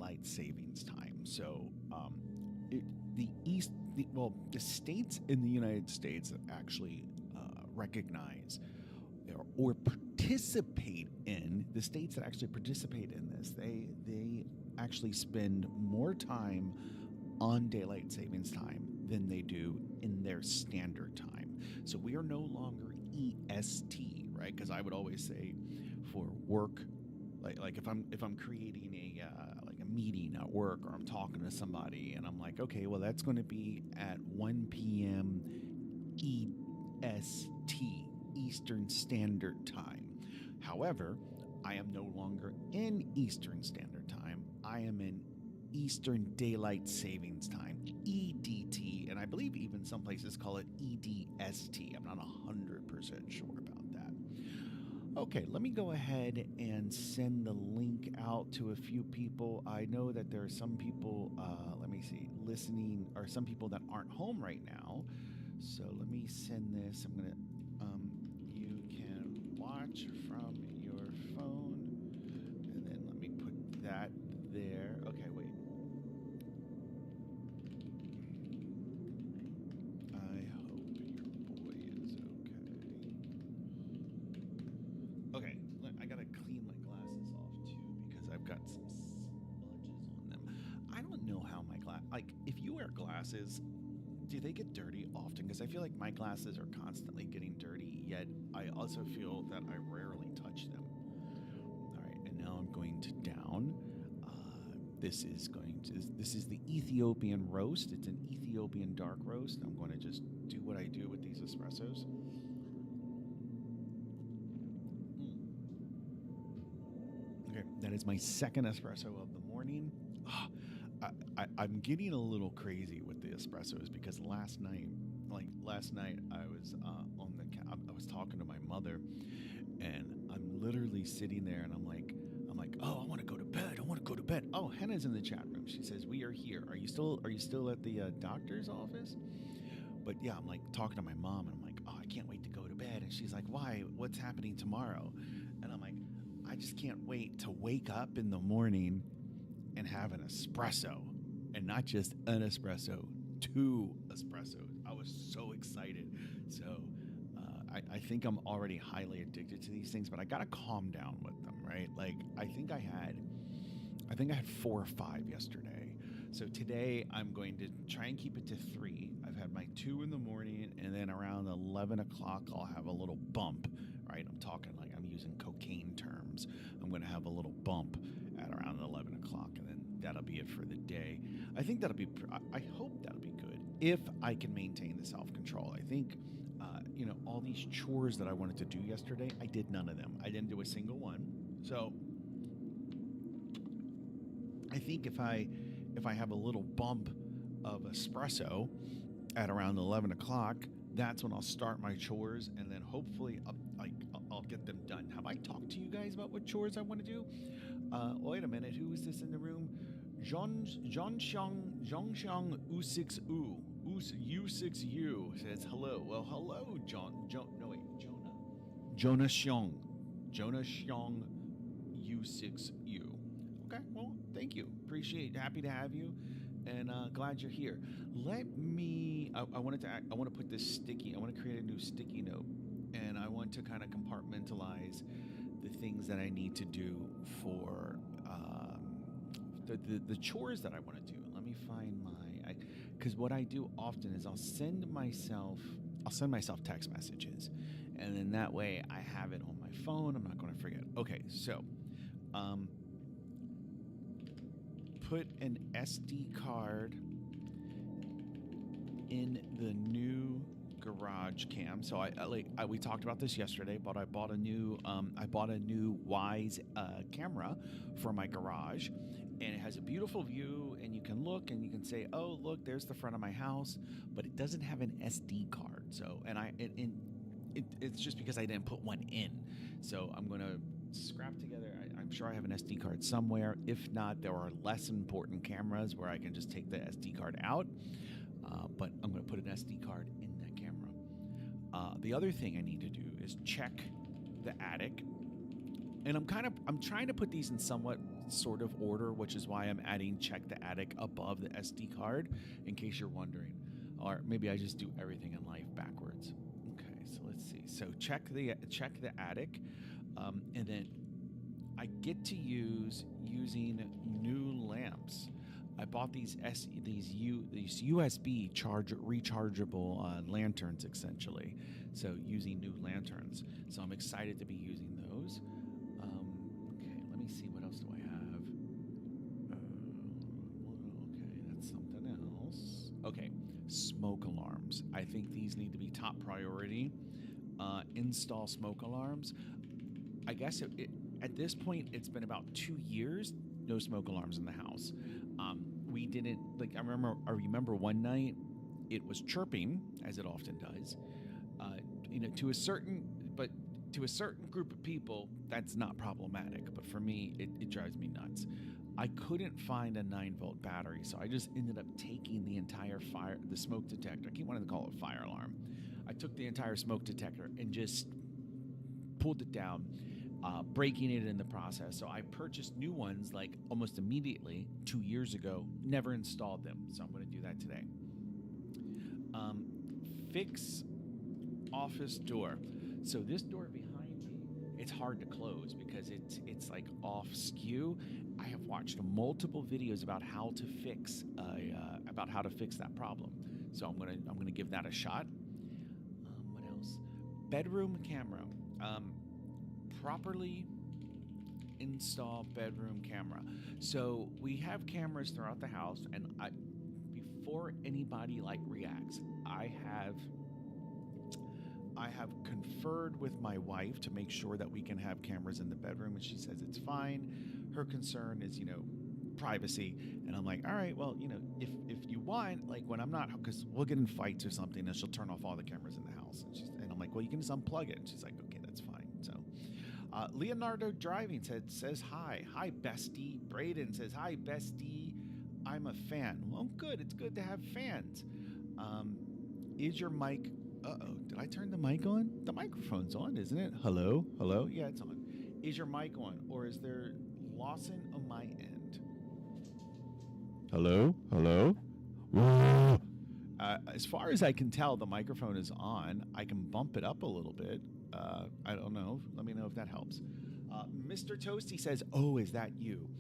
daylight savings time. So the states in the United States that actually recognize or participate in the states that actually participate in this, they actually spend more time on daylight savings time than they do in their standard time. So we are no longer EST, right? Because I would always say for work, like if I'm creating a like a meeting at work, or I'm talking to somebody and I'm like, okay, well that's going to be at 1 p.m. EST, Eastern Standard Time. However, I am no longer in Eastern Standard Time. I am in Eastern Daylight Savings Time, EDT, and I believe even some places call it EDST. I'm not 100% sure about that. Okay, let me go ahead and send the link out to a few people. I know that there are some people, listening, or some people that aren't home right now. So let me send this. I'm going to, you can watch from your phone. And then let me put that there. Okay, wait. I hope your boy is okay. Okay, I gotta clean my glasses off too because I've got some smudges on them. I don't know how my if you wear glasses, do they get dirty often? Because I feel like my glasses are constantly getting dirty, yet I also feel that I rarely touch them. All right, and now I'm going to down. This is the Ethiopian roast. It's an Ethiopian dark roast. I'm going to just do what I do with these espressos. Okay, that is my second espresso of the morning. I'm getting a little crazy with the espressos because last night I was I was talking to my mother, and I'm literally sitting there, and I'm like, oh, I want to go to bed. Oh, Hannah's in the chat room. She says we are here. Are you still at the doctor's office? But yeah, I'm like talking to my mom, and I'm like, oh, I can't wait to go to bed. And she's like, why? What's happening tomorrow? And I'm like, I just can't wait to wake up in the morning and have an espresso, and not just an espresso, 2 espressos. I was so excited. So I think I'm already highly addicted to these things, but I gotta calm down with them, right? Like I think I had 4 or 5 yesterday. So today I'm going to try and keep it to 3. I've had my 2 in the morning, and then around 11 o'clock I'll have a little bump, right? I'm talking like I'm using cocaine terms. I'm going to have a little bump at around 11 o'clock, and then that'll be it for the day. I think I hope that'll be good if I can maintain the self-control. I think, all these chores that I wanted to do yesterday, I did none of them. I didn't do a single one. So I think if I have a little bump of espresso at around 11 o'clock, that's when I'll start my chores, and then hopefully I'll get them done. Have I talked to you guys about what chores I want to do? Wait a minute. Who is this in the room? Zhongxiang U6U says hello. Well, hello, Jonah Xiong U6U. Okay, well, thank you. Happy to have you, and glad you're here. I want to put this sticky. I want to create a new sticky note, and I want to kind of compartmentalize the things that I need to do for the chores that I want to do. Let me find because what I do often is I'll send myself text messages, and then that way I have it on my phone. I'm not going to forget. Okay, so put an SD card in the new garage cam. So we talked about this yesterday, but I bought a new Wise camera for my garage, and it has a beautiful view, and you can look and you can say, oh, look, there's the front of my house, but it doesn't have an SD card. So it's just because I didn't put one in. So I'm going to scrap together. I'm sure I have an SD card somewhere. If not, there are less important cameras where I can just take the SD card out. But I'm going to put an SD card in that camera. The other thing I need to do is check the attic, and I'm trying to put these in somewhat sort of order, which is why I'm adding check the attic above the SD card, in case you're wondering. Or maybe I just do everything in life backwards. Okay, so let's see. So check the attic, and then I get to using new lamps. I bought these USB rechargeable lanterns, essentially. So using new lanterns. So I'm excited to be using those. Okay, let me see, what else do I have? Okay, that's something else. Okay, smoke alarms. I think these need to be top priority. Install smoke alarms. I guess at this point, it's been about 2 years, no smoke alarms in the house. We didn't, like, I remember one night it was chirping, as it often does. To a certain group of people, that's not problematic. But for me, it drives me nuts. I couldn't find a 9-volt battery, so I just ended up taking the entire the smoke detector. I keep wanting to call it fire alarm. I took the entire smoke detector and just pulled it down, breaking it in the process. So I purchased new ones like almost immediately 2 years ago, never installed them. So I'm going to do that today. Fix office door. So this door behind me, it's hard to close because it's like off skew. I have watched multiple videos about how to fix that problem. So I'm gonna give that a shot. What else? Bedroom camera. Properly install bedroom camera. So we have cameras throughout the house, and before anybody reacts, I have conferred with my wife to make sure that we can have cameras in the bedroom, and she says it's fine. Her concern is, privacy, and I'm like, all right, well, if you want, when I'm not, because we'll get in fights or something, and she'll turn off all the cameras in the house, and I'm like, well, you can just unplug it, and she's like, okay, that's fine. So Leonardo Driving says hi bestie. Braden says hi bestie, I'm a fan. Well, good, it's good to have fans. Is your mic did I turn the mic on? The microphone's on, isn't it? Hello? Yeah, it's on. Is your mic on, or is there Lawson on my end? Hello? As far as I can tell, the microphone is on. I can bump it up a little bit. I don't know. Let me know if that helps. Mr. Toasty says, "Oh, is that you?"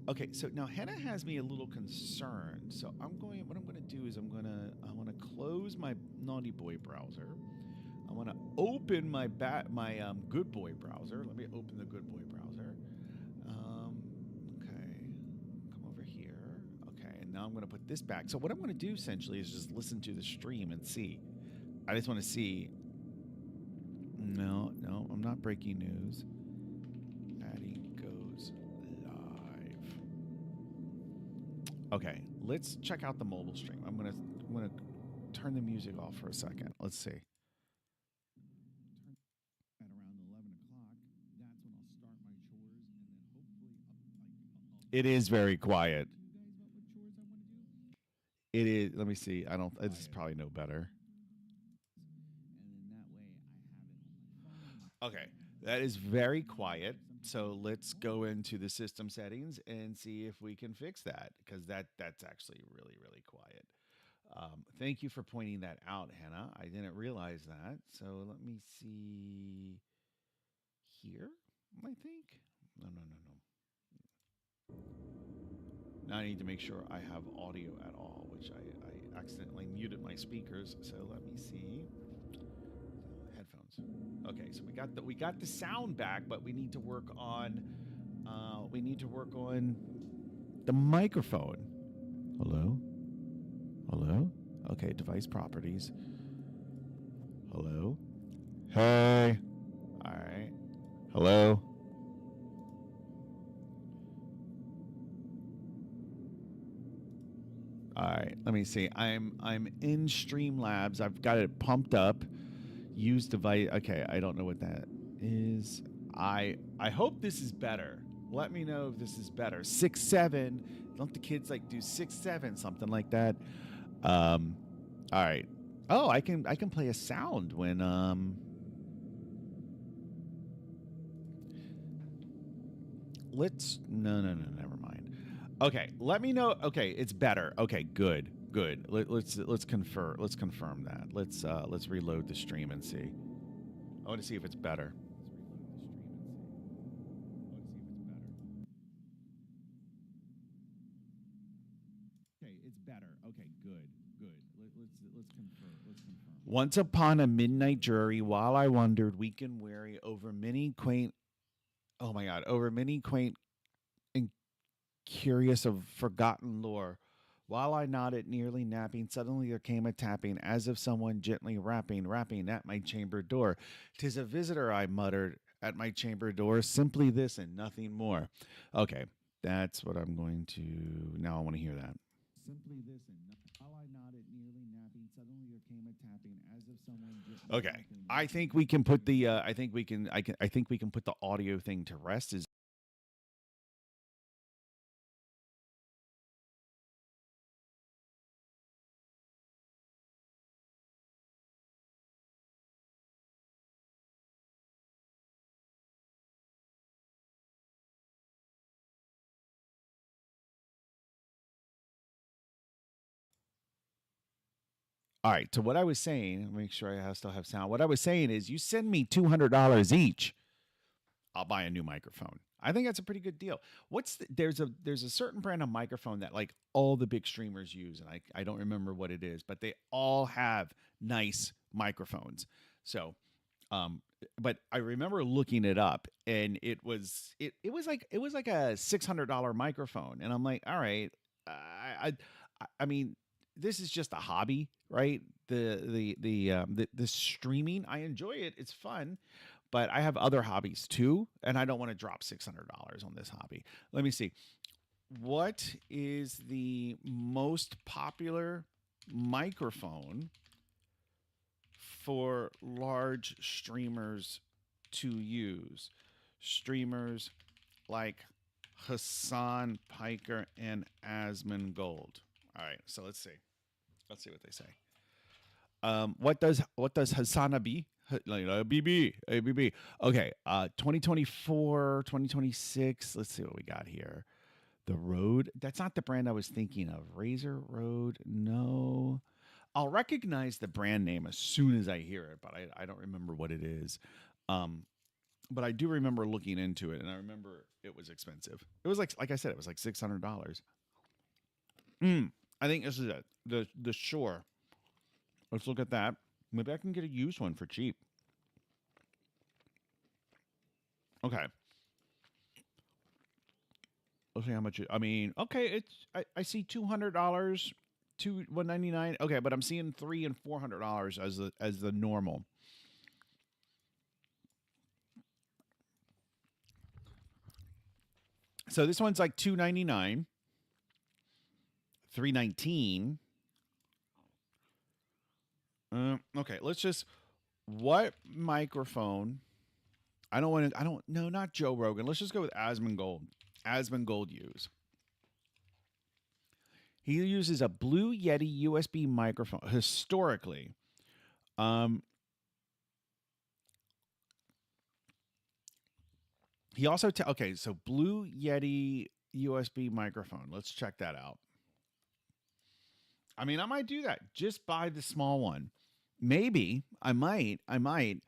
Okay, so now Henna has me a little concerned. So what I'm going to do is I want to close my Naughty Boy browser. I want to open my Good Boy browser. Let me open the Good Boy browser. Okay, come over here. Okay, and now I'm going to put this back. So what I'm going to do essentially is just listen to the stream and see. I just want to see. No, I'm not breaking news. Addie goes live. Okay, let's check out the mobile stream. I'm gonna turn the music off for a second. Let's see. At around 11 o'clock, that's when I'll start my chores, and then hopefully it is very quiet. It is. Let me see. I don't. This is probably no better. Okay, that is very quiet. So let's go into the system settings and see if we can fix that, because that's actually really, really quiet. Thank you for pointing that out, Hannah. I didn't realize that. So let me see here, I think. No. Now I need to make sure I have audio at all, which I accidentally muted my speakers. So let me see. Headphones. Okay, so we got the sound back, but we need to work on the microphone. Hello? Okay, device properties. Hello? Hey. All right. Hello? All right, let me see. I'm in Streamlabs. I've got it pumped up. Use device. Okay, I don't know what that is. I hope this is better. Let me know if this is better. 6-7. Don't the kids do 6-7, something like that? All right. Oh, I can play a sound when let's no, never mind. Okay, let me know. Okay, it's better. Okay, good, good. Let's confer. Let's confirm that. Let's reload the stream and see. I want to see if it's better. Okay, it's better. Okay, good, good. Let's confer. Let's confirm. Once upon a midnight jury, while I wandered, weak and weary, over many quaint. Oh my God, over many quaint and curious of forgotten lore. While I nodded, nearly napping, suddenly there came a tapping, as of someone gently rapping at my chamber door. "'Tis a visitor," I muttered, "at my chamber door. Simply this and nothing more." Okay, that's what I'm going to. Now I want to hear that. Simply this and while I nodded, nearly napping, suddenly there came a tapping, as of someone gently. Okay, I think we can put the. I think we can. I think we can put the audio thing to rest. Is all right. To what I was saying, make sure still have sound. What I was saying is, you send me $200 each, I'll buy a new microphone. I think that's a pretty good deal. There's a certain brand of microphone that like all the big streamers use, and I don't remember what it is, but they all have nice microphones. So, but I remember looking it up, and it was like a $600 microphone, and I'm like, all right, I mean, this is just a hobby, right? The streaming, I enjoy it. It's fun, but I have other hobbies too, and I don't want to drop $600 on this hobby. Let me see. What is the most popular microphone for large streamers to use? Streamers like Hassan Piker and Asmongold. All right, so let's see. Let's see what they say. What does Hasana be? Like BB, ABB. Okay, 2024, 2026. Let's see what we got here. The Rode. That's not the brand I was thinking of. Razor Rode. No. I'll recognize the brand name as soon as I hear it, but I don't remember what it is. Um, but I do remember looking into it, and I remember it was expensive. It was like I said, it was like $600. I think this is it. The Shore. Let's look at that. Maybe I can get a used one for cheap. Okay. Let's see how much. I mean, okay, I see $200, 199. Okay, but I'm seeing $300 and $400 as the normal. So this one's like 299, 319. Okay, let's just what microphone? I don't want to. I don't. No, not Joe Rogan. Let's just go with Asmongold. Asmongold use. He uses a Blue Yeti USB microphone historically. Um, he also okay. So Blue Yeti USB microphone. Let's check that out. I mean, I might do that. Just buy the small one. Maybe I might. I might.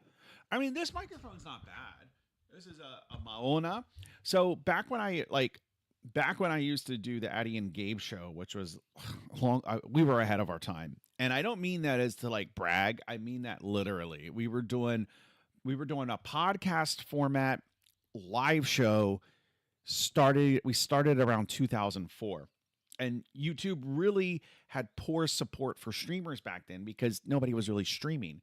I mean, this microphone's not bad. This is a Maona. So back when I used to do the Addie and Gabe show, which was long, we were ahead of our time. And I don't mean that as to like brag. I mean that literally. We were doing a podcast format live show. We started around 2004, and YouTube really had poor support for streamers back then because nobody was really streaming.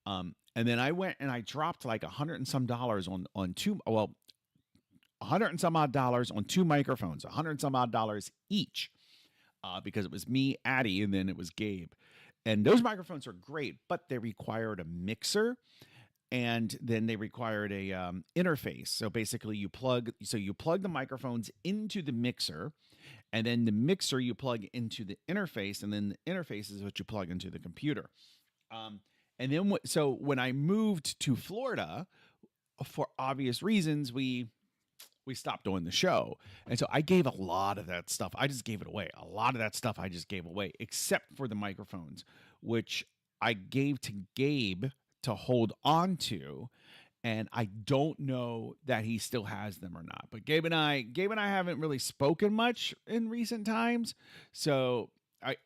And then I went and I dropped like $100 and some on two. Well, $100 and some odd on two microphones, $100 and some odd each, because it was me, Addie, and then it was Gabe. And those microphones are great, but they required a mixer, and then they required a interface. So basically, you plug the microphones into the mixer, and then the mixer you plug into the interface, and then the interface is what you plug into the computer. Um, and then so when I moved to Florida, for obvious reasons, we stopped doing the show. And so I gave a lot of that stuff. I just gave it away. A lot of that stuff I just gave away, except for the microphones, which I gave to Gabe to hold on to. And I don't know that he still has them or not. But Gabe and I haven't really spoken much in recent times. So I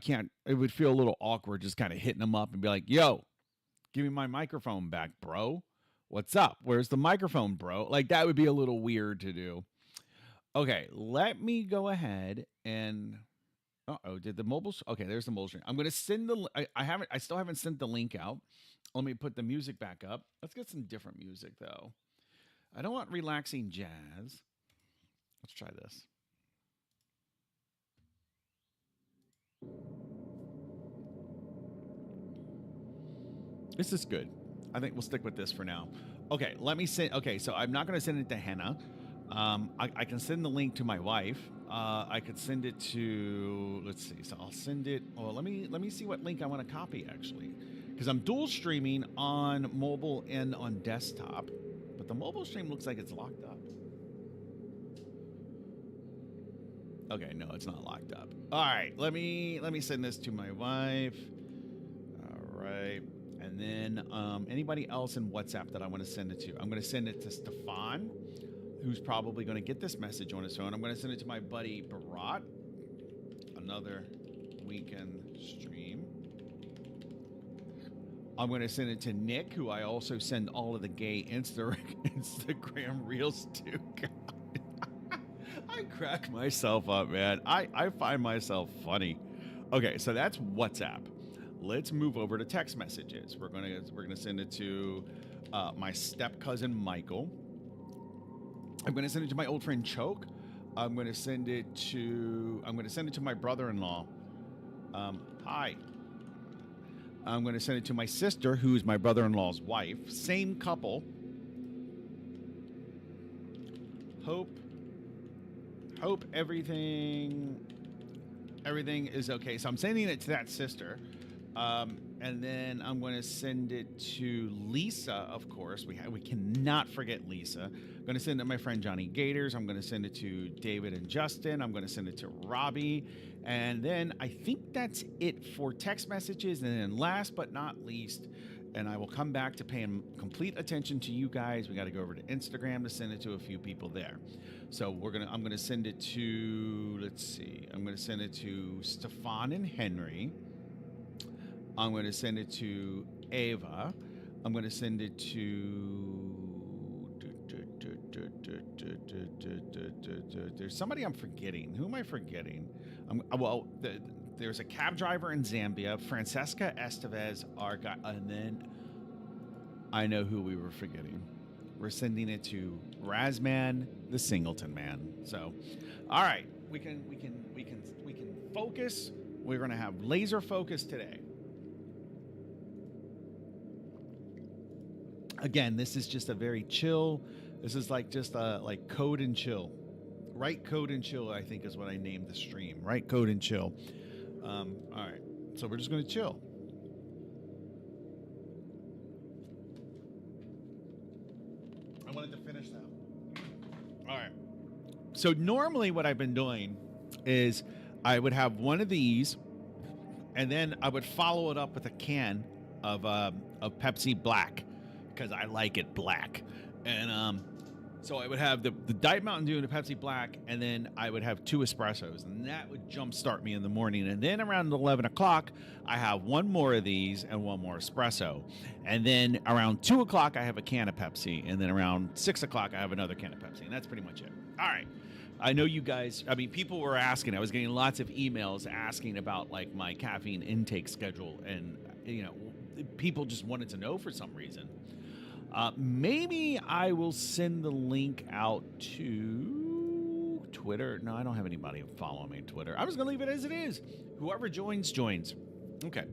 can't, it would feel a little awkward just kind of hitting him up and be like, yo, give me my microphone back, bro. What's up? Where's the microphone, bro? Like, that would be a little weird to do. Okay, let me go ahead and. Oh, did the mobile? Okay, there's the mobile stream. I'm gonna send the. I still haven't sent the link out. Let me put the music back up. Let's get some different music though. I don't want relaxing jazz. Let's try this. This is good. I think we'll stick with this for now. Okay, let me send. Okay, so I'm not going to send it to Henna. I can send the link to my wife. I could send it to. Let's see. So I'll send it. Oh, let me see what link I want to copy actually, because I'm dual streaming on mobile and on desktop, but the mobile stream looks like it's locked up. Okay, no, it's not locked up. All right, let me send this to my wife. All right. And then anybody else in WhatsApp that I want to send it to. I'm going to send it to Stefan, who's probably going to get this message on his phone. I'm going to send it to my buddy Barat, another weekend stream. I'm going to send it to Nick, who I also send all of the gay Instagram reels to. I crack myself up, man. I find myself funny. Okay, so that's WhatsApp. Let's move over to text messages. We're gonna send it to my step cousin Michael. I'm gonna send it to my old friend Choke. I'm gonna send it to my brother-in-law. Hi. I'm gonna send it to my sister, who's my brother-in-law's wife. Same couple. Hope everything is okay. So I'm sending it to that sister. And then I'm going to send it to Lisa, of course. We cannot forget Lisa. I'm going to send it to my friend Johnny Gators. I'm going to send it to David and Justin. I'm going to send it to Robbie. And then I think that's it for text messages. And then last but not least, and I will come back to paying complete attention to you guys. We got to go over to Instagram to send it to a few people there. So I'm going to send it to, let's see. I'm going to send it to Stefan and Henry. I'm going to send it to Ava. I'm going to send it to. There's somebody I'm forgetting. Who am I forgetting? There's a cab driver in Zambia, Francesca Estevez, our guy, and then I know who we were forgetting. We're sending it to Razman, the Singleton man. So, all right, we can focus. We're going to have laser focus today. Again, this is just a very chill. This is like just like code and chill. Right code and chill, I think, is what I named the stream. Right code and chill. All right. So we're just going to chill. I wanted to finish that. All right. So normally what I've been doing is I would have one of these, and then I would follow it up with a can of Pepsi Black, because I like it black. And so I would have the Diet Mountain Dew and the Pepsi Black, and then I would have 2 espressos, and that would jumpstart me in the morning. And then around 11 o'clock, I have one more of these and one more espresso. And then around 2 o'clock, I have a can of Pepsi. And then around 6 o'clock, I have another can of Pepsi. And that's pretty much it. All right. I know you guys, I mean, people were asking. I was getting lots of emails asking about, like, my caffeine intake schedule. And, you know, people just wanted to know for some reason. Maybe I will send the link out to Twitter. No, I don't have anybody following me on Twitter. I was going to leave it as it is. Whoever joins, joins. Okay.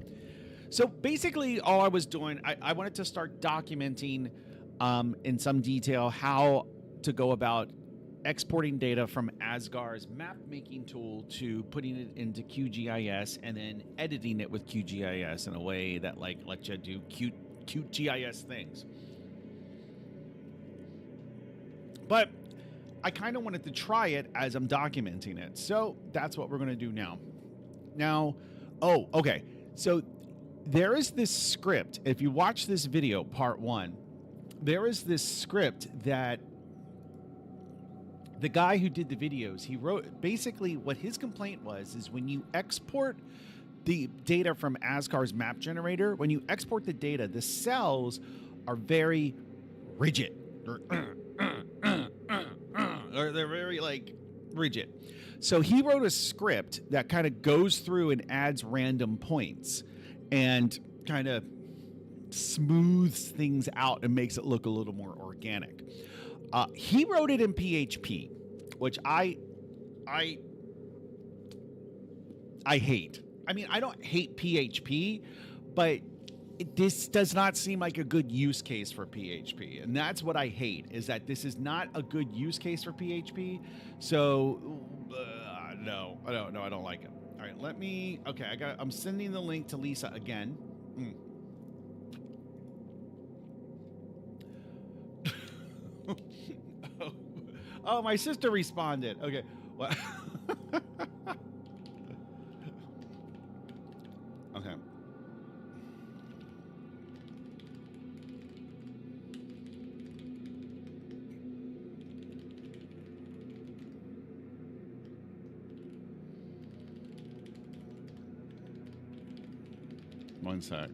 So basically all I was doing, I wanted to start documenting in some detail how to go about exporting data from Asgar's map making tool to putting it into QGIS and then editing it with QGIS in a way that like lets you do cute GIS things. But I kind of wanted to try it as I'm documenting it. So that's what we're going to do now. Now, oh, okay. So there is this script. If you watch this video, part 1, there is this script that the guy who did the videos, he wrote, basically what his complaint was is when you export the data from ASCAR's map generator, when you export the data, the cells are very rigid. Or they're very like rigid. So he wrote a script that kind of goes through and adds random points and kind of smooths things out and makes it look a little more organic. He wrote it in PHP, which I hate. I mean, I don't hate PHP, but this does not seem like a good use case for PHP. And that's what I hate, is that this is not a good use case for PHP. So, no, I don't like it. All right, I'm sending the link to Lisa again. Oh, my sister responded. Okay. Well, okay. One sec.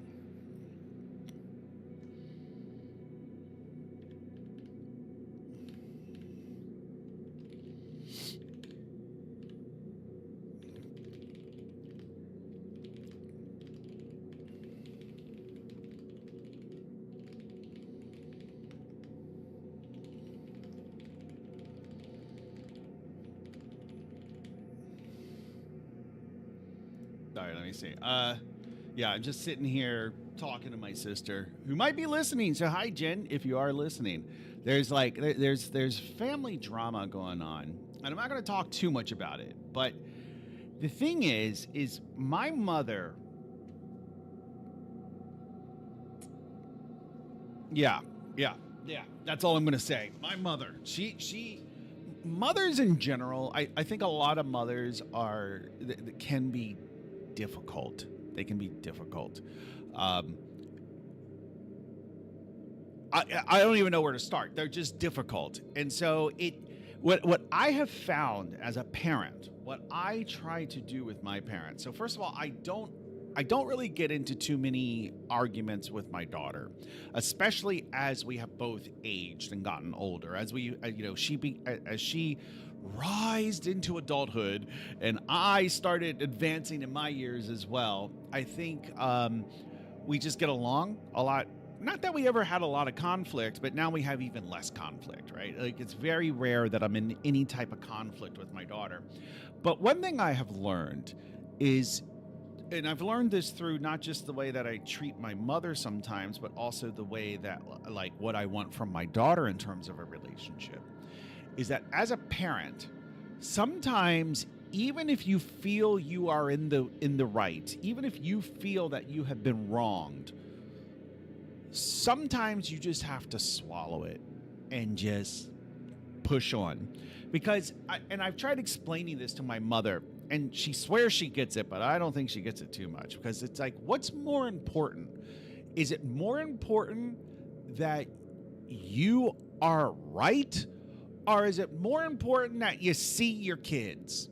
All right, let me see. Yeah, I'm just sitting here talking to my sister, who might be listening. So hi, Jen, if you are listening. There's family drama going on, and I'm not going to talk too much about it. But the thing is my mother. Yeah. That's all I'm going to say. My mother, she mothers in general, I think a lot of mothers can be difficult. They can be difficult. I don't even know where to start. They're just difficult. And so what I have found as a parent, what I try to do with my parents. So first of all, I don't really get into too many arguments with my daughter, especially as we have both aged and gotten older. As she rised into adulthood and I started advancing in my years as well, I think we just get along a lot. Not that we ever had a lot of conflict, but now we have even less conflict, right? Like, it's very rare that I'm in any type of conflict with my daughter. But one thing I have learned is, and I've learned this through not just the way that I treat my mother sometimes, but also the way that, like, what I want from my daughter in terms of a relationship, is that as a parent, sometimes even if you feel you are in the right, even if you feel that you have been wronged, sometimes you just have to swallow it and just push on. Because I've tried explaining this to my mother, and she swears she gets it, but I don't think she gets it too much, because it's like, what's more important? Is it more important that you are right, or is it more important that you see your kids?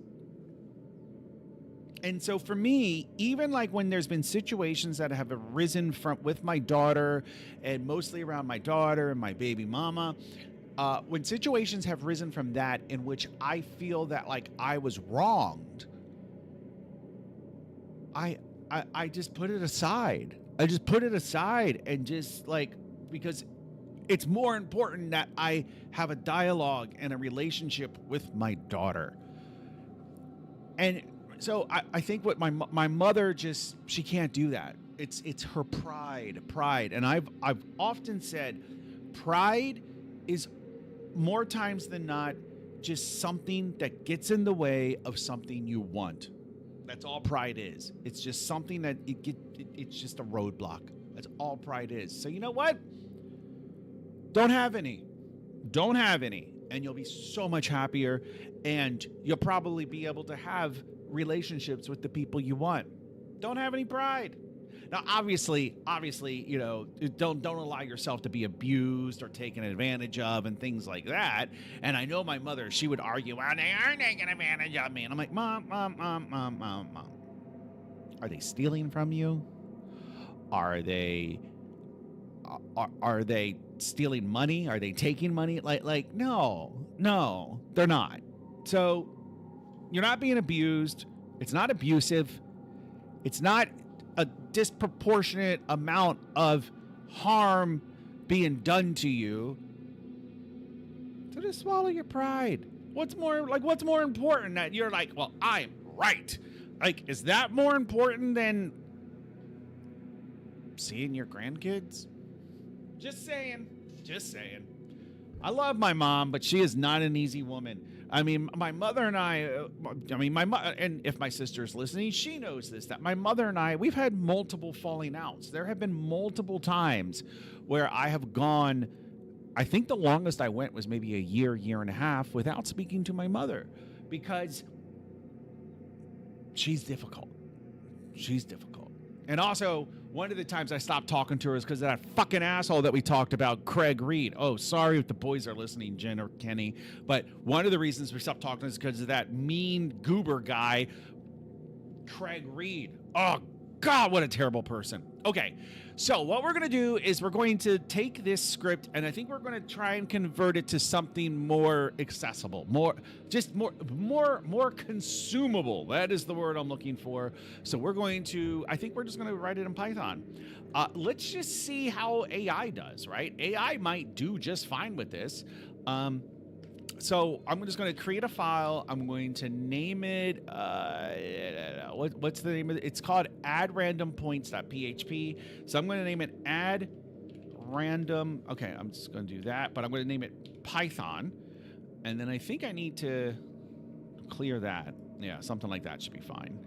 And so for me, even like when there's been situations that have arisen with my daughter, and mostly around my daughter and my baby mama, when situations have risen from that in which I feel that like I was wronged, I just put it aside. I just put it aside and just like, because it's more important that I have a dialogue and a relationship with my daughter. And so I think what my mother just, she can't do that. It's her pride. And I've often said pride is more times than not just something that gets in the way of something you want. That's all pride is. It's just something that it's just a roadblock. That's all pride is. So you know what? Don't have any. and you'll be so much happier, and you'll probably be able to have relationships with the people you want. Don't have any pride. Now, obviously, you know, don't allow yourself to be abused or taken advantage of and things like that. And I know my mother, she would argue, well, they are taking advantage of me. And I'm like, Mom. Are they stealing from you? Are they stealing money? Are they taking money? Like, no, they're not. So you're not being abused. It's not abusive. It's not a disproportionate amount of harm being done to you. So just swallow your pride. What's more important that you're like, well, I'm right? Like, is that more important than seeing your grandkids? Just saying. I love my mom, but she is not an easy woman. I mean, my mother and and if my sister's listening, she knows this, that my mother and I, we've had multiple falling outs. There have been multiple times where I have gone, I think the longest I went was maybe a year and a half without speaking to my mother, because she's difficult. And also, one of the times I stopped talking to her is because of that fucking asshole that we talked about, Craig Reed. Oh, sorry if the boys are listening, Jen or Kenny. But one of the reasons we stopped talking is because of that mean goober guy, Craig Reed. Oh, God, what a terrible person. Okay, so what we're going to do is we're going to take this script, and I think we're going to try and convert it to something more accessible, more consumable. That is the word I'm looking for. So I think we're just going to write it in Python. Let's just see how AI does, right? AI might do just fine with this. So I'm just going to create a file. I'm going to name it, what's the name of it? It's called addrandompoints.php. So I'm going to name it add random. Okay, I'm just going to do that, but I'm going to name it Python. And then I think I need to clear that. Yeah, something like that should be fine.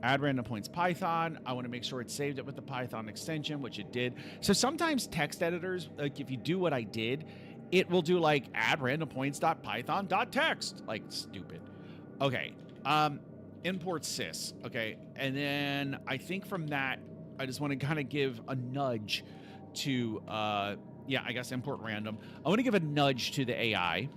Add random points Python. I want to make sure it saved it with the Python extension, which it did. So sometimes text editors, like if you do what I did, it will do like add random points.python.text. Like, stupid. Okay. Import sys. Okay. And then I think from that, I just want to kind of give a nudge to, I guess import random. I want to give a nudge to the AI.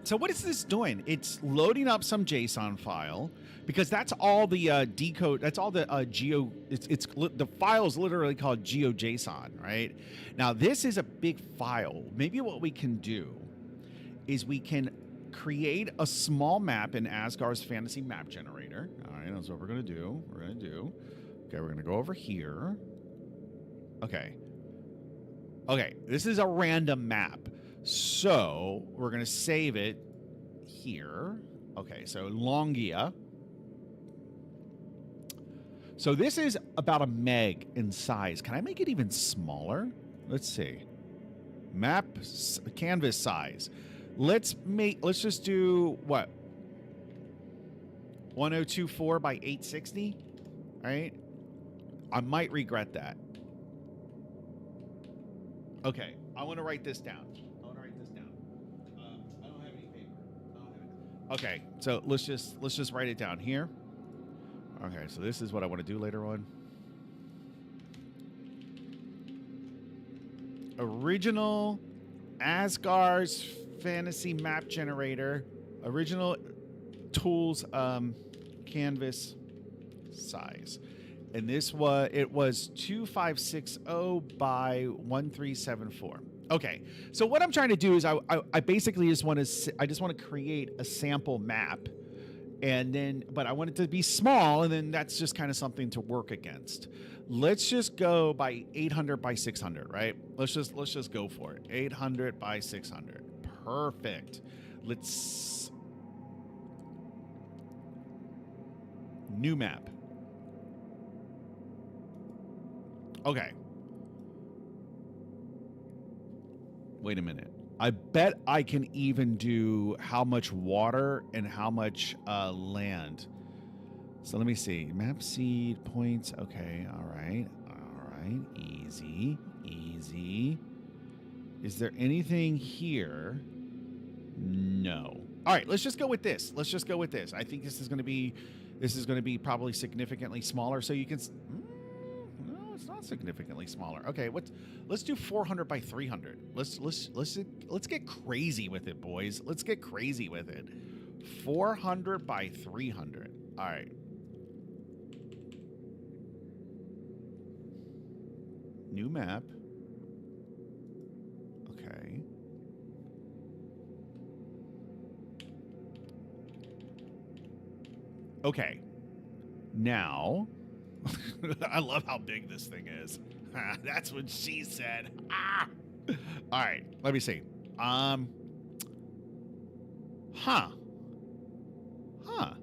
So what is this doing? It's loading up some JSON file, because that's all the decode. That's all the the file is literally called GeoJSON, right? Now this is a big file. Maybe what we can do is we can create a small map in Asgard's fantasy map generator. All right, that's what we're gonna do. Okay, we're gonna go over here. Okay, this is a random map. So we're going to save it here. Okay, so Longia. So this is about a meg in size. Can I make it even smaller? Let's see. Map canvas size. Let's just do what? 1024 by 860, right? I might regret that. Okay, I want to write this down. I don't have any paper. Okay, so let's just write it down here. Okay, so this is what I want to do later on. Original Asgard's fantasy map generator. Original tools canvas size. And this was 2560 by 1374. Okay, so what I'm trying to do is I basically just want to create a sample map, but I want it to be small, and then that's just kind of something to work against. Let's just go by 800 by 600, right? Let's just go for it. 800 by 600. Perfect. New map. Okay. Wait a minute. I bet I can even do how much water and how much land. So let me see. Map seed points. Okay. All right. Easy. Is there anything here? No. All right, let's just go with this. Let's just go with this. I think this is going to be probably significantly smaller. So you can. No, it's not significantly smaller. Okay, let's do 400 by 300. Let's get crazy with it, boys. Let's get crazy with it. 400 by 300. All right. New map. Okay. Okay. Now, I love how big this thing is. That's what she said. Ah! All right, let me see. Huh. All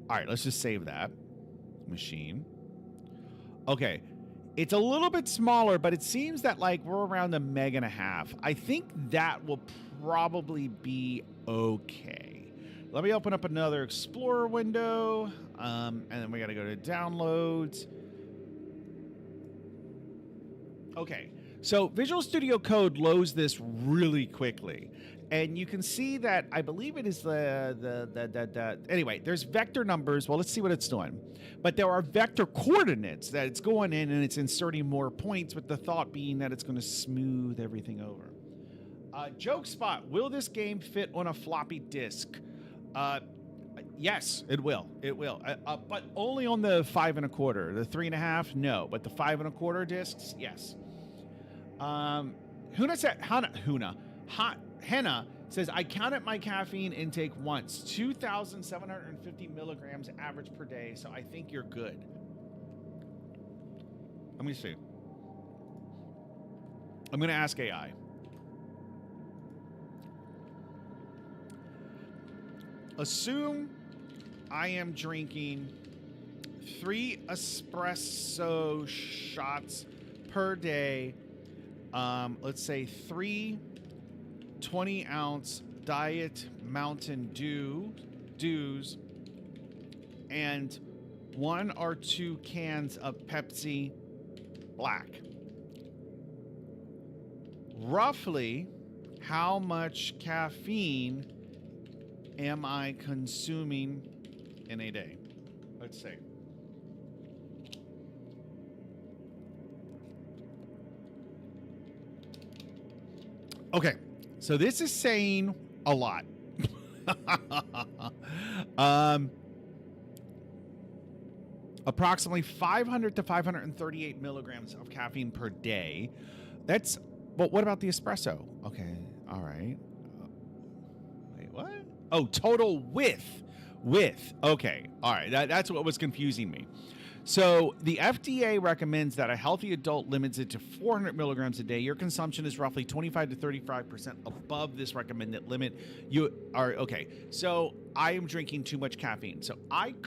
right, let's just save that. Machine. Okay. It's a little bit smaller, but it seems that like we're around 1.5 meg. I think that will probably be okay. Let me open up another Explorer window, and then we got to go to downloads. Okay, so Visual Studio Code loads this really quickly. And you can see that I believe it is anyway, there's vector numbers. Well, let's see what it's doing. But there are vector coordinates that it's going in and it's inserting more points, with the thought being that it's going to smooth everything over. Joke spot, will this game fit on a floppy disk? Yes, it will. It will. But only on the 5 1/4. The 3 1/2, no. But the 5 1/4 discs, yes. Henna says, I counted my caffeine intake once, 2,750 milligrams average per day, so I think you're good. Let me see. I'm going to ask AI. Assume I am drinking 3 espresso shots per day. Let's say 3 20-ounce Diet Mountain Dews and 1 or 2 cans of Pepsi Black. Roughly, how much caffeine am I consuming in a day? Let's see. Okay, so this is saying a lot. Approximately 500 to 538 milligrams of caffeine per day. That's, but what about the espresso? Okay, all right. Wait, what? Oh, total with. Okay, all right. That's what was confusing me. So the FDA recommends that a healthy adult limits it to 400 milligrams a day. Your consumption is roughly 25 to 35% above this recommended limit. You are okay. So I am drinking too much caffeine. So I've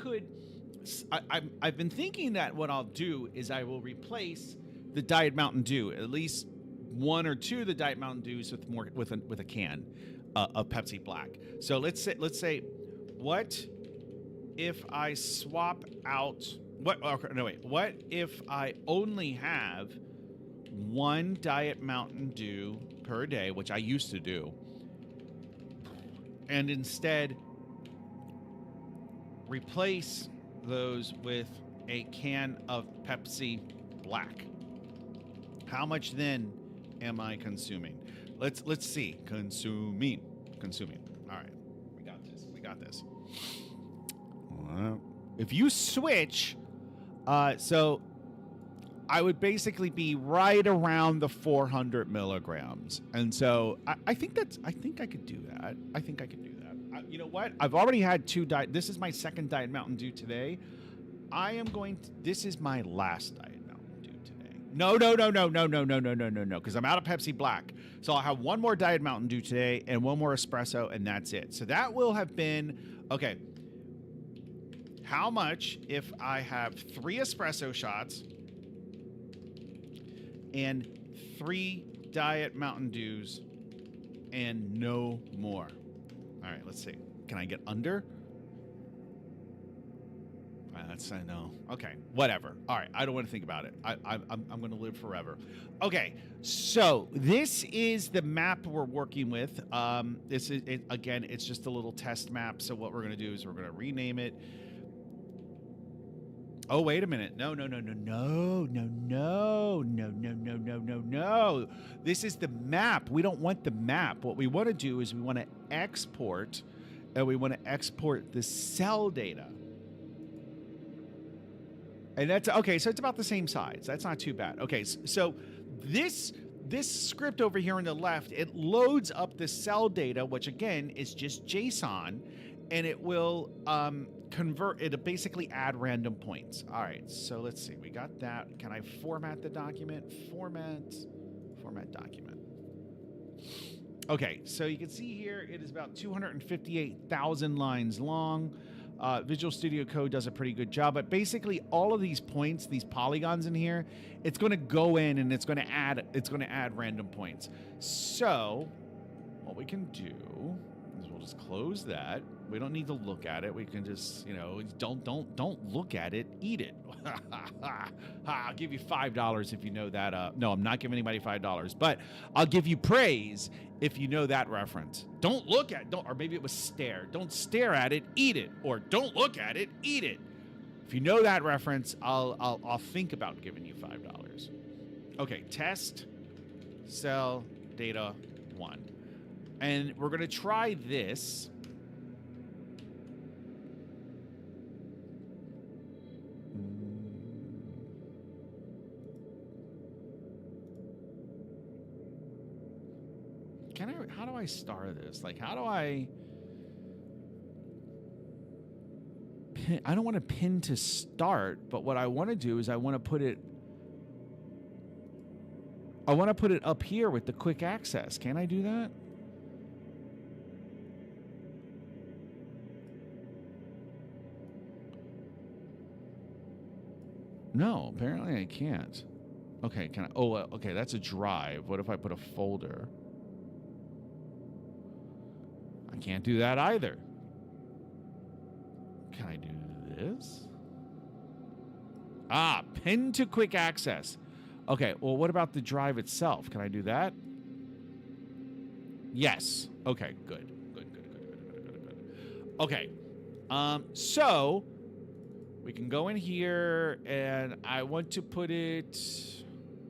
been thinking that what I'll do is I will replace the Diet Mountain Dew, at least 1 or 2 of the Diet Mountain Dews with a can of Pepsi Black. So let's say, what if I swap out? What if I only have 1 Diet Mountain Dew per day, which I used to do, and instead replace those with a can of Pepsi Black? How much then am I consuming? Let's see. Consuming. All right. We got this. If you switch, so I would basically be right around the 400 milligrams. And so I think I could do that. You know what? I've already had 2 this is my second Diet Mountain Dew today. This is my last Diet Mountain Dew today. No, because I'm out of Pepsi Black. So I'll have 1 more Diet Mountain Dew today and 1 more espresso, and that's it. So that will have been, okay. How much if I have 3 espresso shots and 3 Diet Mountain Dews and no more? All right, let's see. Can I get under? That's I know. Okay, whatever. All right, I don't want to think about it. I'm going to live forever. Okay, so this is the map we're working with. This is again. It's just a little test map. So what we're going to do is we're going to rename it. Oh, wait a minute. No. This is the map. We don't want the map. What we want to do is we want to export, and we want to export the cell data. And that's okay. So it's about the same size. That's not too bad. Okay. So this script over here on the left, it loads up the cell data, which again is just JSON, and it will convert. It'll basically add random points. All right. So let's see. We got that. Can I format the document? Format document. Okay. So you can see here it is about 258,000 lines long. Visual Studio Code does a pretty good job, but basically all of these points, these polygons in here, it's going to go in and it's going to add random points. So what we can do is we'll just close that. We don't need to look at it. We can just, don't look at it, eat it. I'll give you $5 if you know that. No, I'm not giving anybody $5, but I'll give you praise if you know that reference. Don't look at, or maybe it was stare. Don't stare at it, eat it. Or don't look at it, eat it. If you know that reference, I'll think about giving you $5. Okay, test cell data 1. And we're going to try this. How do I star this? Like, how do I pin? I don't want to pin to start, but what I want to do is I want to put it up here with the quick access. Can I do that? No, apparently I can't. Okay, can I? Oh, okay, that's a drive. What if I put a folder? I can't do that either. Can I do this? Ah, pin to quick access. Okay, well, what about the drive itself? Can I do that? Yes. Okay, good. Okay. So we can go in here and I want to put it,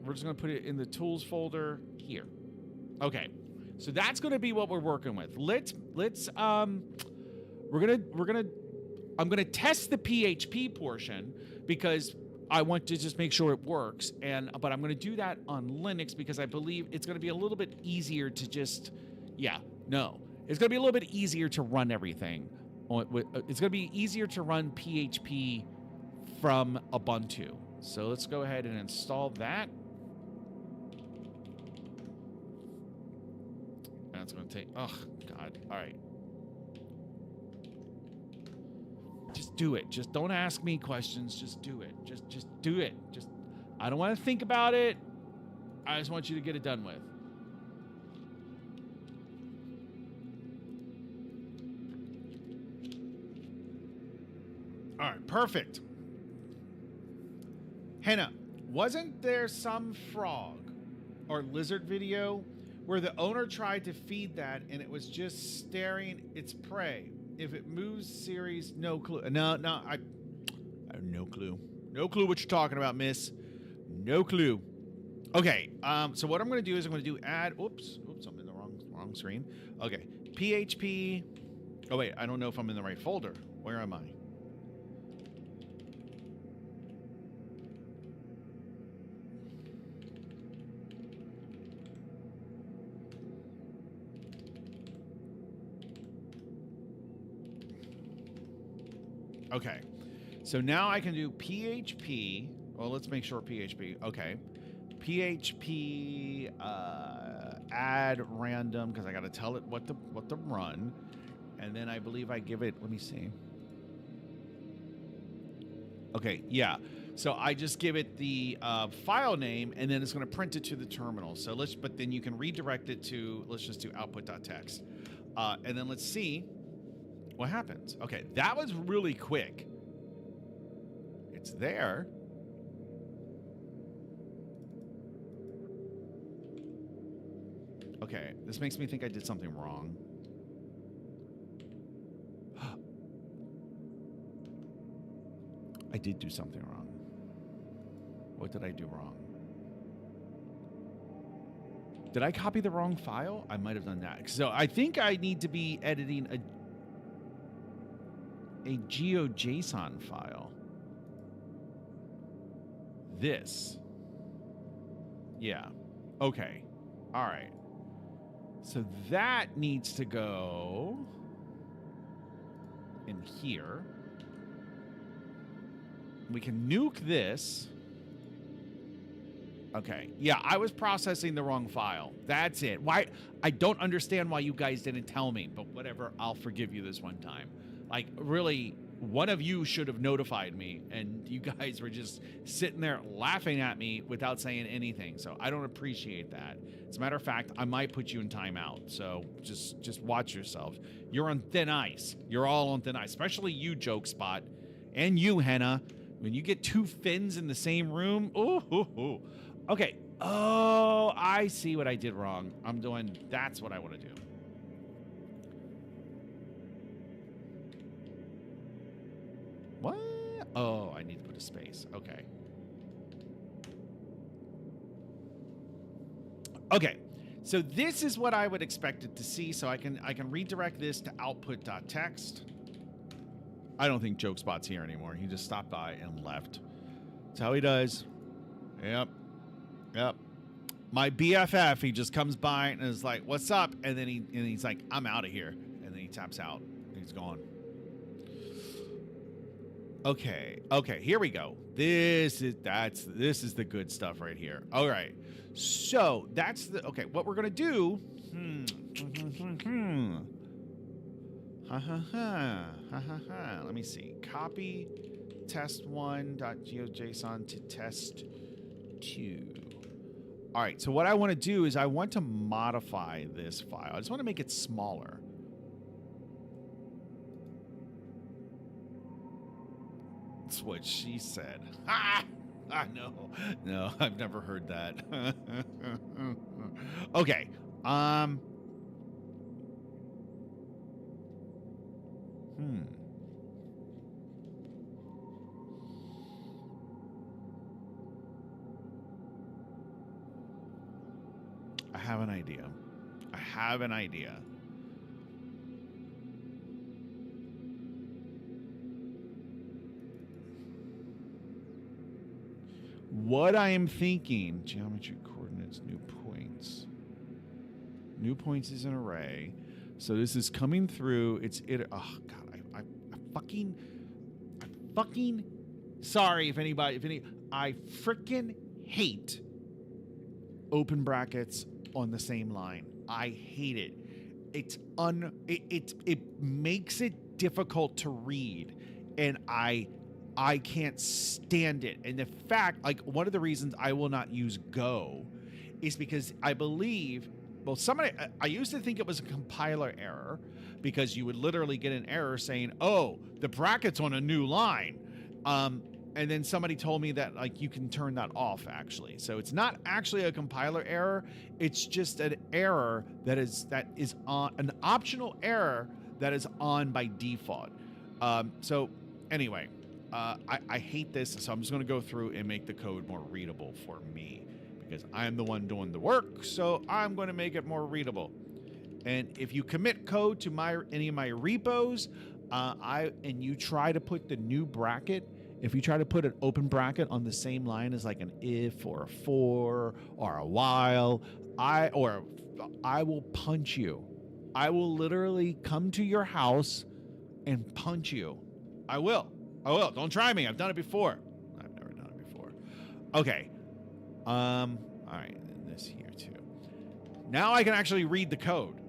we're just going to put it in the tools folder here. Okay. So that's going to be what we're working with. I'm going to test the PHP portion because I want to just make sure it works. But I'm going to do that on Linux because I believe it's going to be a little bit easier to just, it's going to be a little bit easier to run everything. It's going to be easier to run PHP from Ubuntu. So let's go ahead and install that. That's going to take, oh, God. All right. Just do it. Just don't ask me questions. Just do it. Just do it. I don't want to think about it. I just want you to get it done with. All right, perfect. Hannah, wasn't there some frog or lizard video where the owner tried to feed that and it was just staring its prey? If it moves, series, no clue. No, I have no clue. No clue what you're talking about, miss. No clue. Okay, so what I'm going to do is I'm going to do add, oops, I'm in the wrong screen. Okay, PHP. Oh, wait, I don't know if I'm in the right folder. Where am I? Okay, so now I can do PHP. Well, let's make sure PHP. Okay, PHP add random because I got to tell it what to run, and then I believe I give it. Let me see. Okay, yeah. So I just give it the file name, and then it's going to print it to the terminal. So but then you can redirect it to. Let's just do output.txt, and then let's see what happens. Okay, that was really quick. It's there. Okay, this makes me think I did something wrong. I did do something wrong. What did I do wrong? Did I copy the wrong file? I might have done that. So I think I need to be editing a GeoJSON file. This. Yeah. Okay. All right. So that needs to go in here. We can nuke this. Okay. Yeah, I was processing the wrong file. That's it. Why? I don't understand why you guys didn't tell me, but whatever. I'll forgive you this one time. Like, really, one of you should have notified me, and you guys were just sitting there laughing at me without saying anything. So I don't appreciate that. As a matter of fact, I might put you in timeout. So just watch yourselves. You're on thin ice. You're all on thin ice, especially you, Joke Spot, and you, Henna. When you get two fins in the same room, ooh. Okay. Oh, I see what I did wrong. I'm doing, that's what I want to do. What? Oh, I need to put a space. Okay. Okay. So this is what I would expect it to see. So I can redirect this to output.txt. I don't think Joke Spot's here anymore. He just stopped by and left. That's how he does. Yep. My BFF, he just comes by and is like, "What's up?" And then he's like, "I'm out of here." And then he taps out. And he's gone. Okay, here we go. This is the good stuff right here. All right. So that's the okay. What we're gonna do? Let me see. Copy test1.geojson to test2. All right, so what I want to do is I want to modify this file. I just want to make it smaller. That's what she said. Ha! No, I've never heard that. Okay. I have an idea. What I am thinking, geometry coordinates, new points. New points is an array. So this is coming through. Oh God, I fucking sorry I freaking hate open brackets on the same line. I hate it. It makes it difficult to read, and I can't stand it. And the fact, like, one of the reasons I will not use Go is because I believe, well, I used to think it was a compiler error, because you would literally get an error saying, "Oh, the bracket's on a new line." And then somebody told me that, like, you can turn that off, actually. So it's not actually a compiler error. It's just an error that is on an optional error that is on by default. So anyway, I hate this. So I'm just going to go through and make the code more readable for me, because I'm the one doing the work. So I'm going to make it more readable. And if you commit code to any of my repos, and you try to put the new bracket, if you try to put an open bracket on the same line as like an if or a for or a while, I will punch you. I will literally come to your house and punch you. I will. Don't try me. I've done it before. I've never done it before. Okay. All right. And this here too. Now I can actually read the code.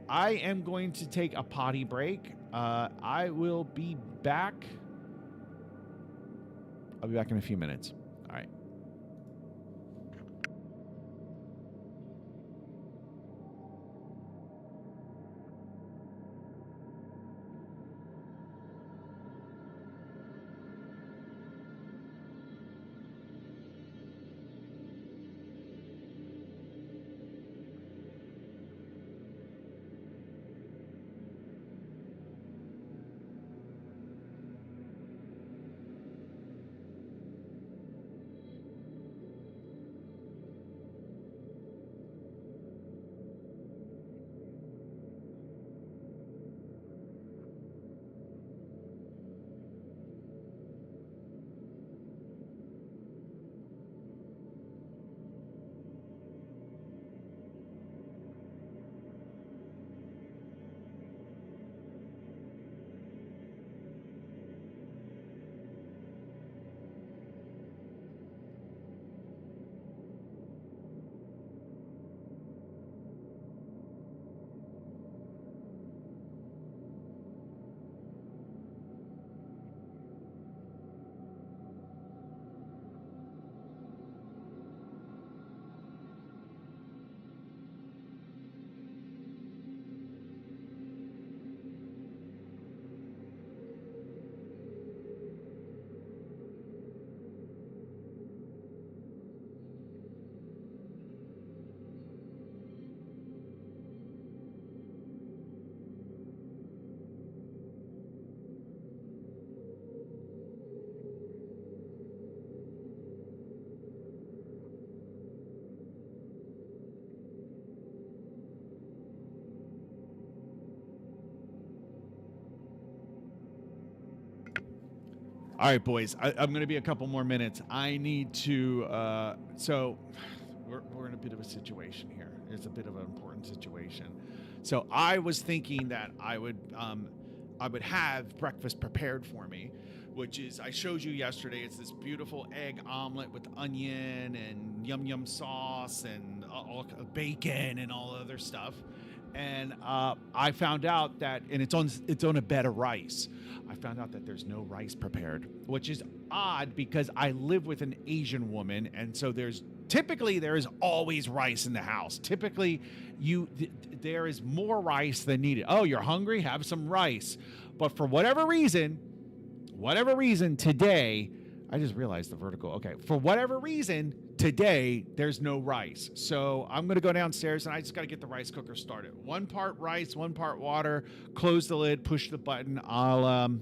I am going to take a potty break. I will be back. I'll be back in a few minutes. All right. All right, boys. I'm going to be a couple more minutes. I need to. So, we're in a bit of a situation here. It's a bit of an important situation. So I was thinking that I would have breakfast prepared for me, which is I showed you yesterday. It's this beautiful egg omelet with onion and yum yum sauce and all bacon and all other stuff. And I found out that, and it's on a bed of rice. I found out that there's no rice prepared, which is odd because I live with an Asian woman, and so typically there is always rice in the house. Typically, there is more rice than needed. Oh, you're hungry? Have some rice. But for whatever reason today, I just realized the vertical. Okay, for whatever reason today, there's no rice. So I'm gonna go downstairs and I just gotta get the rice cooker started. 1 part rice, 1 part water. Close the lid, push the button. I'll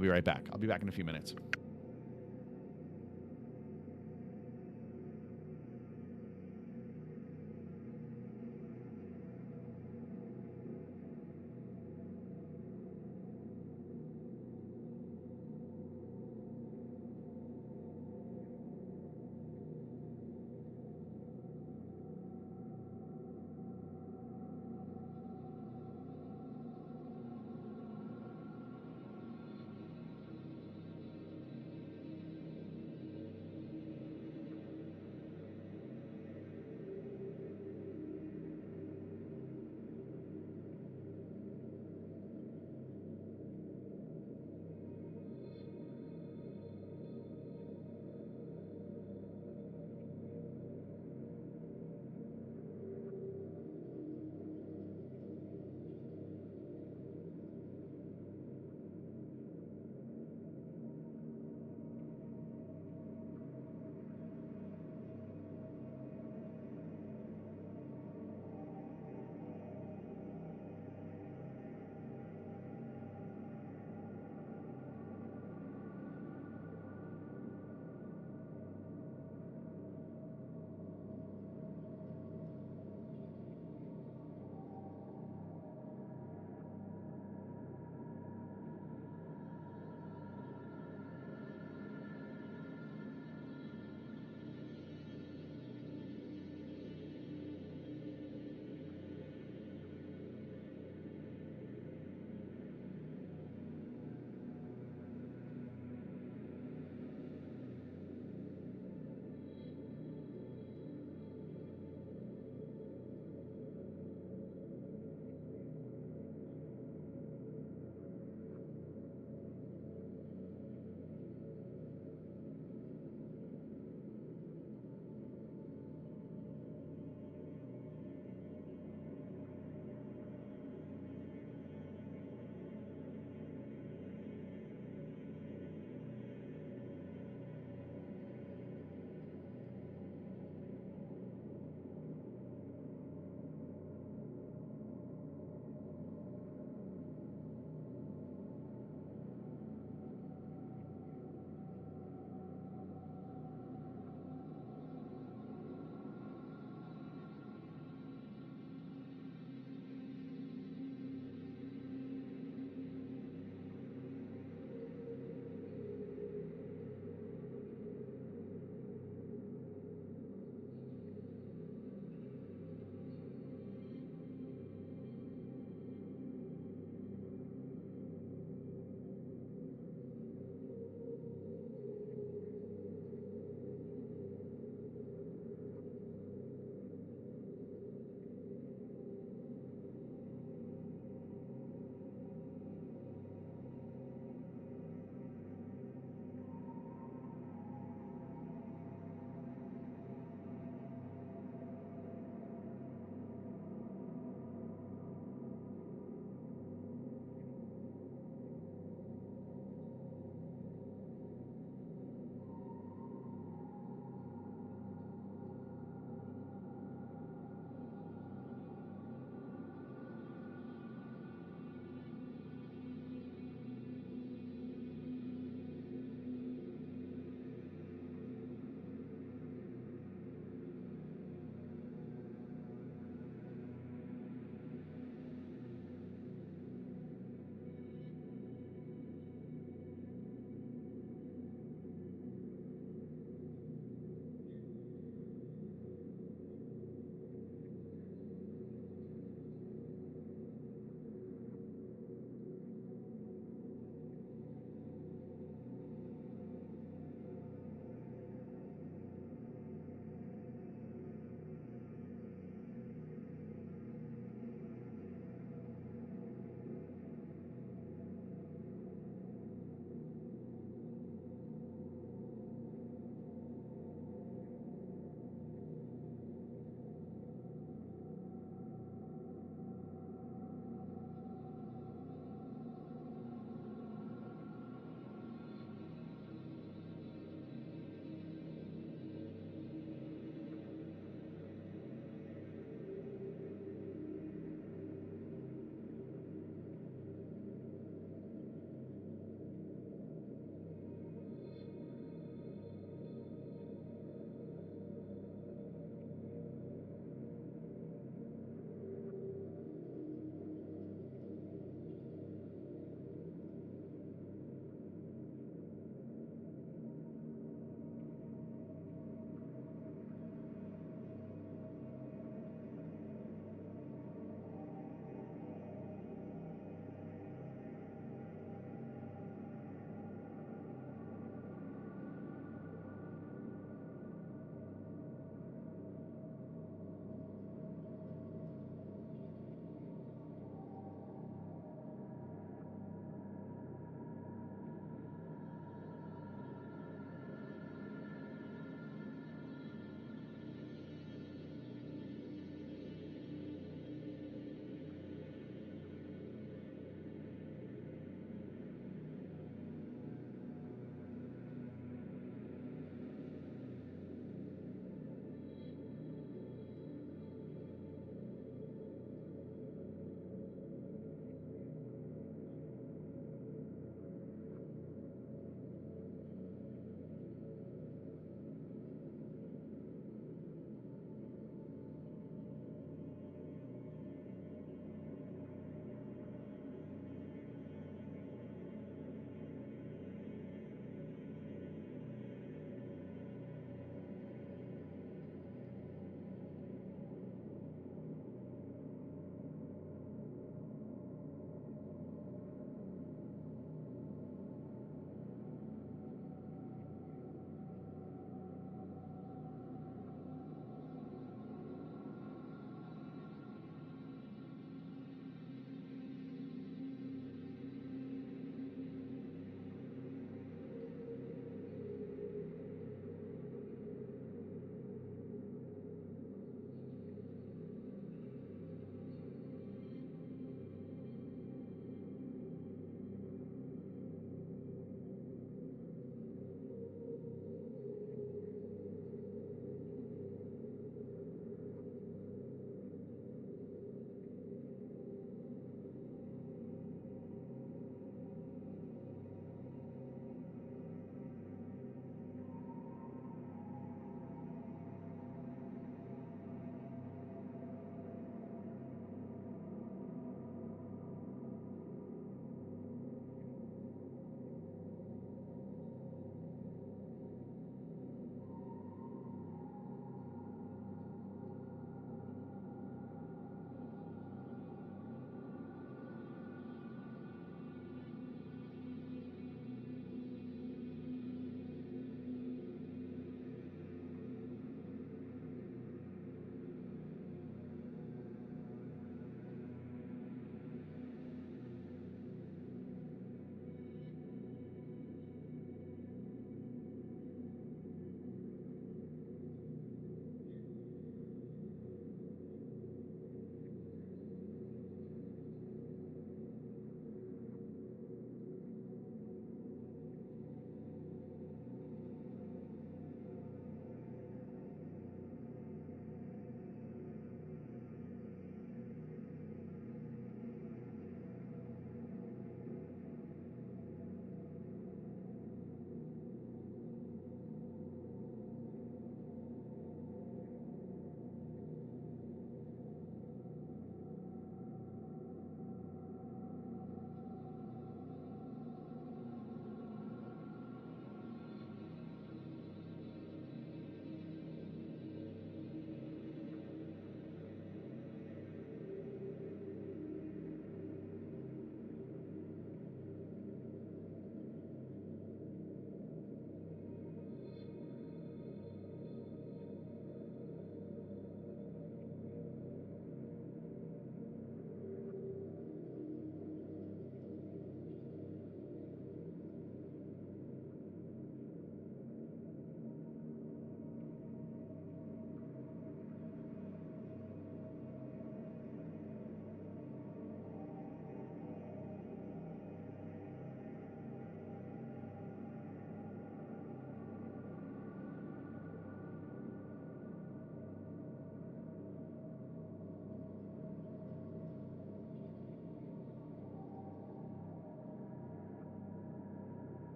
be right back. I'll be back in a few minutes.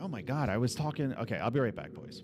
Oh my God, I was talking. Okay, I'll be right back, boys.